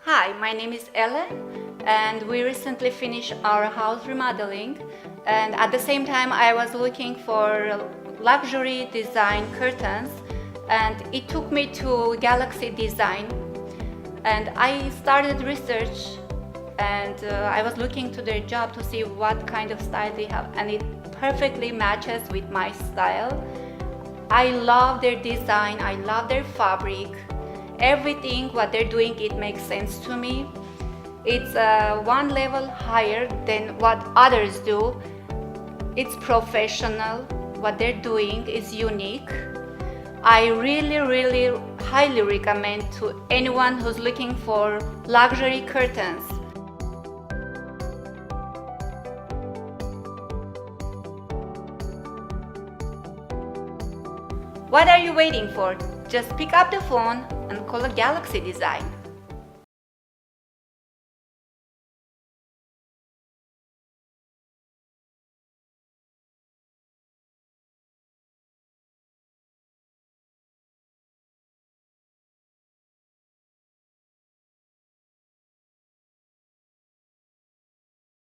Hi, my name is Ella, and we recently finished our house remodeling. And at the same time, I was looking for luxury design curtains, and it took me to Galaxy Design. And I started research, and I was looking to their job to see what kind of style they have, and it perfectly matches with my style. I love their design, I love their fabric. Everything what they're doing, it makes sense to me. It's one level higher than what others do. It's professional. What they're doing is unique. I really highly recommend to anyone who's looking for luxury curtains. What are you waiting for? Just pick up the phone and call a Galaxy Design.